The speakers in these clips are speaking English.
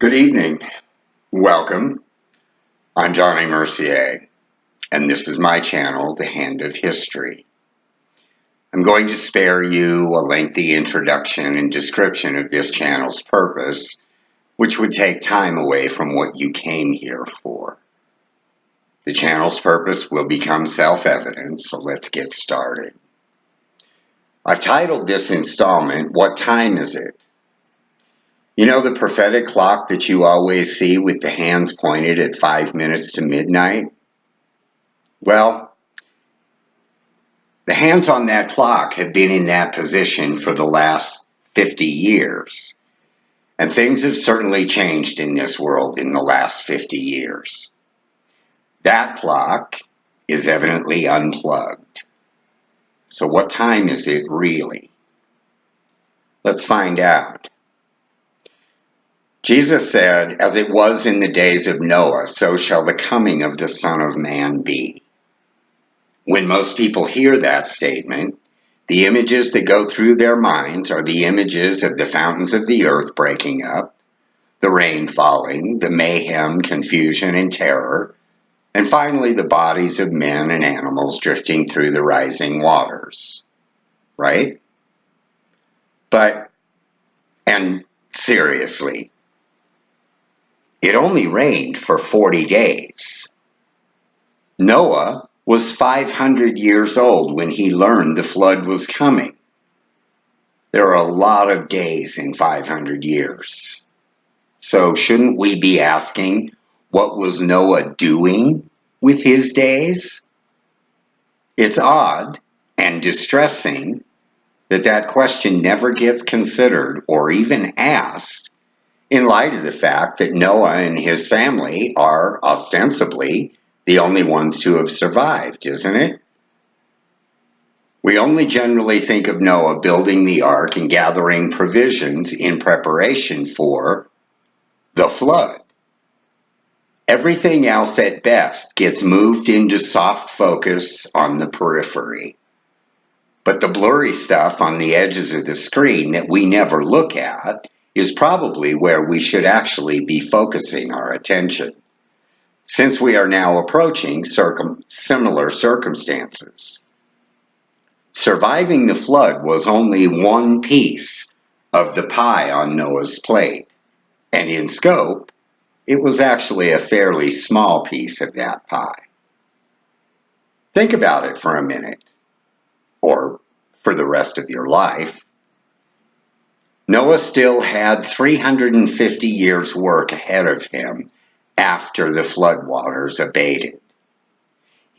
Good evening. Welcome. I'm Johnny Mercier, and this is my channel, The Hand of History. I'm going to spare you a lengthy introduction and description of this channel's purpose, which would take time away from what you came here for. The channel's purpose will become self-evident, so let's get started. I've titled this installment, What Time Is It? You know the prophetic clock that you always see with the hands pointed at 5 minutes to midnight? Well, the hands on that clock have been in that position for the last 50 years. And things have certainly changed in this world in the last 50 years. That clock is evidently unplugged. So what time is it really? Let's find out. Jesus said, "As it was in the days of Noah, so shall the coming of the Son of Man be." When most people hear that statement, the images that go through their minds are the images of the fountains of the earth breaking up, the rain falling, the mayhem, confusion, and terror, and finally the bodies of men and animals drifting through the rising waters. Right? And seriously, it only rained for 40 days. Noah was 500 years old when he learned the flood was coming. There are a lot of days in 500 years. So shouldn't we be asking, what was Noah doing with his days? It's odd and distressing that question never gets considered or even asked in light of the fact that Noah and his family are ostensibly the only ones to have survived, isn't it? We only generally think of Noah building the ark and gathering provisions in preparation for the flood. Everything else at best gets moved into soft focus on the periphery. But the blurry stuff on the edges of the screen that we never look at is probably where we should actually be focusing our attention, since we are now approaching similar circumstances. Surviving the flood was only one piece of the pie on Noah's plate, and in scope, it was actually a fairly small piece of that pie. Think about it for a minute, or for the rest of your life. Noah still had 350 years' work ahead of him after the floodwaters abated.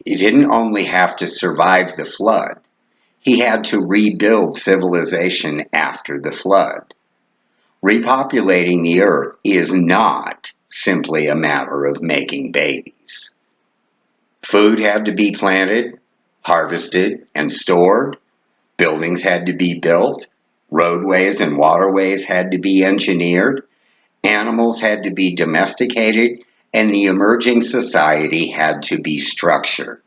He didn't only have to survive the flood, he had to rebuild civilization after the flood. Repopulating the earth is not simply a matter of making babies. Food had to be planted, harvested, and stored. Buildings had to be built. Roadways and waterways had to be engineered. Animals had to be domesticated, and the emerging society had to be structured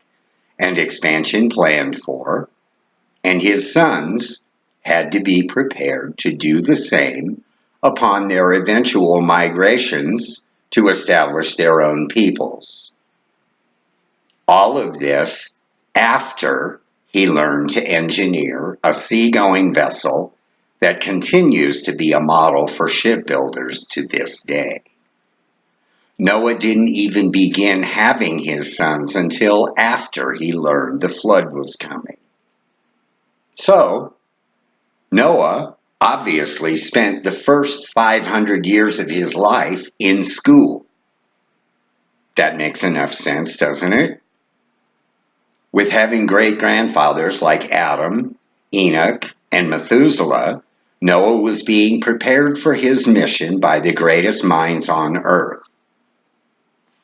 and expansion planned for, and his sons had to be prepared to do the same upon their eventual migrations to establish their own peoples. All of this after he learned to engineer a seagoing vessel that continues to be a model for shipbuilders to this day. Noah didn't even begin having his sons until after he learned the flood was coming. So, Noah obviously spent the first 500 years of his life in school. That makes enough sense, doesn't it? With having great-grandfathers like Adam, Enoch, and Methuselah, Noah was being prepared for his mission by the greatest minds on earth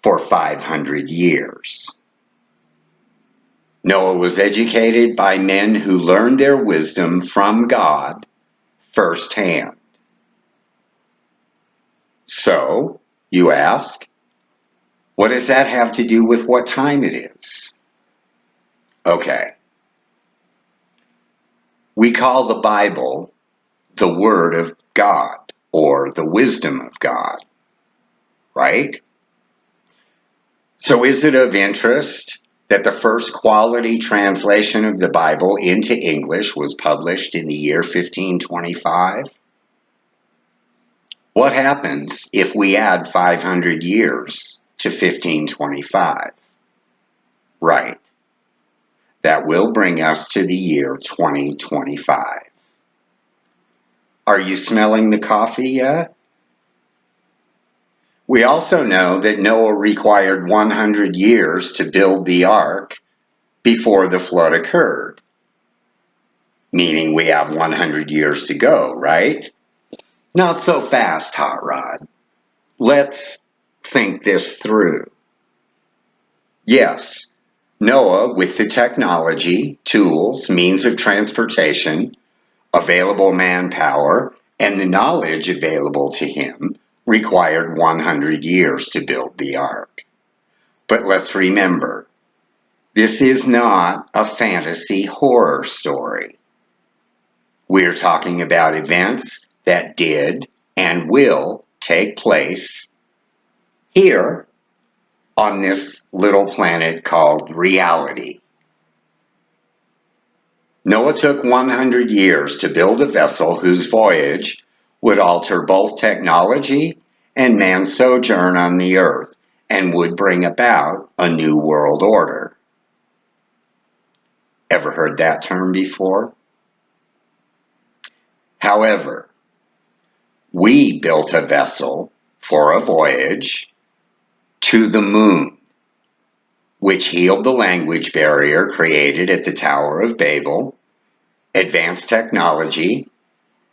for 500 years. Noah was educated by men who learned their wisdom from God firsthand. So, you ask, what does that have to do with what time it is? Okay. We call the Bible the Word of God, or the wisdom of God. right? So is it of interest that the first quality translation of the Bible into English was published in the year 1525? What happens if we add 500 years to 1525? Right, that will bring us to the year 2025. Are you smelling the coffee yet? We also know that Noah required 100 years to build the ark before the flood occurred, meaning we have 100 years to go, right? Not so fast, Hot Rod. Let's think this through. Yes, Noah, with the technology, tools, means of transportation, available manpower, and the knowledge available to him, required 100 years to build the ark. But let's remember, this is not a fantasy horror story. We're talking about events that did and will take place here on this little planet called reality. Noah took 100 years to build a vessel whose voyage would alter both technology and man's sojourn on the earth and would bring about a new world order. Ever heard that term before? However, we built a vessel for a voyage to the moon, which healed the language barrier created at the Tower of Babel, advanced technology,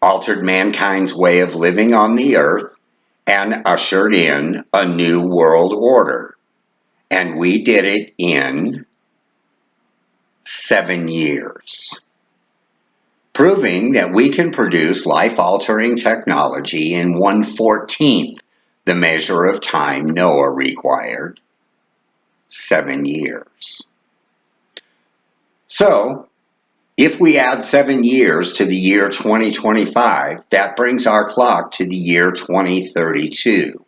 altered mankind's way of living on the earth, and ushered in a new world order. And we did it in 7 years, proving that we can produce life-altering technology in 1/14 the measure of time Noah required, 7 years. So, if we add 7 years to the year 2025, that brings our clock to the year 2032,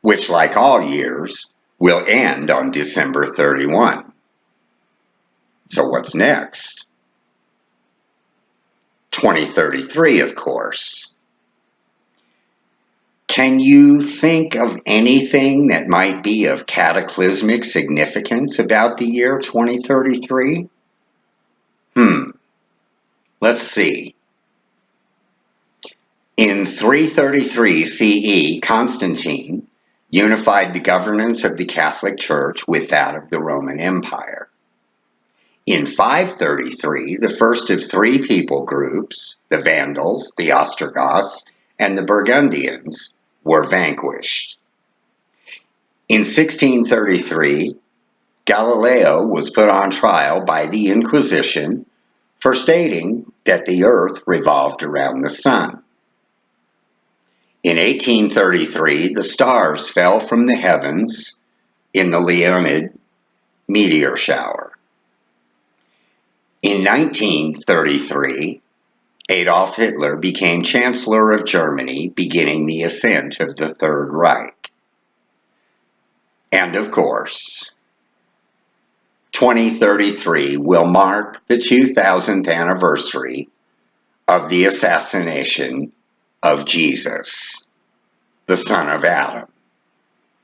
which, like all years, will end on December 31. So what's next? 2033, of course. Can you think of anything that might be of cataclysmic significance about the year 2033? Let's see. In 333 CE, Constantine unified the governance of the Catholic Church with that of the Roman Empire. In 533, the first of 3 people groups, the Vandals, the Ostrogoths, and the Burgundians, were vanquished. In 1633, Galileo was put on trial by the Inquisition for stating that the earth revolved around the sun. In 1833, the stars fell from the heavens in the Leonid meteor shower. In 1933, Adolf Hitler became Chancellor of Germany, beginning the ascent of the Third Reich. And of course, 2033 will mark the 2000th anniversary of the assassination of Jesus, the son of Adam,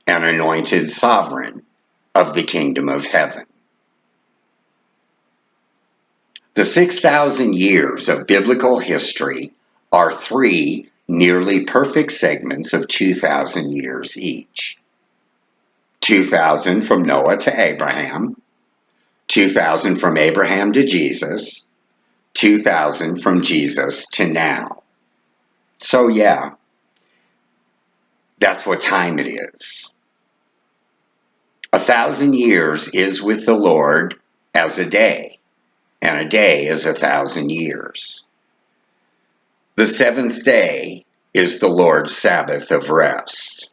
an anointed sovereign of the kingdom of heaven. The 6,000 years of biblical history are 3 nearly perfect segments of 2,000 years each. 2,000 from Noah to Abraham, 2,000 from Abraham to Jesus, 2,000 from Jesus to now. So yeah, that's what time it is. 1,000 years is with the Lord as a day, and a day is 1,000 years. The 7th day is the Lord's Sabbath of rest.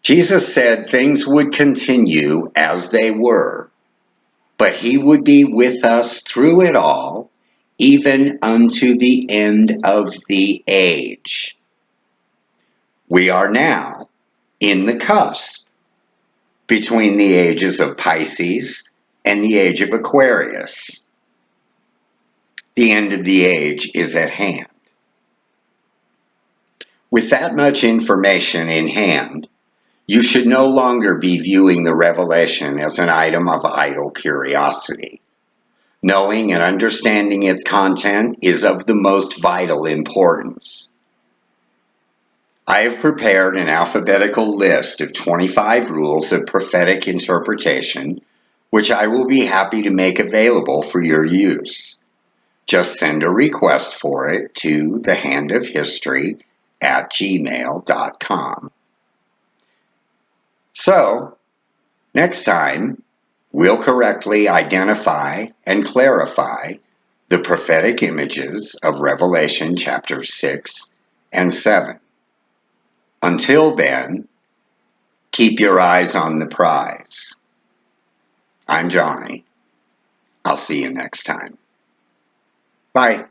Jesus said things would continue as they were, but he would be with us through it all, even unto the end of the age. We are now in the cusp between the ages of Pisces and the age of Aquarius. The end of the age is at hand. With that much information in hand, you should no longer be viewing the revelation as an item of idle curiosity. Knowing and understanding its content is of the most vital importance. I have prepared an alphabetical list of 25 rules of prophetic interpretation, which I will be happy to make available for your use. Just send a request for it to thehandofhistory@gmail.com. So, next time, we'll correctly identify and clarify the prophetic images of Revelation chapter 6 and 7. Until then, keep your eyes on the prize. I'm Johnny. I'll see you next time. Bye.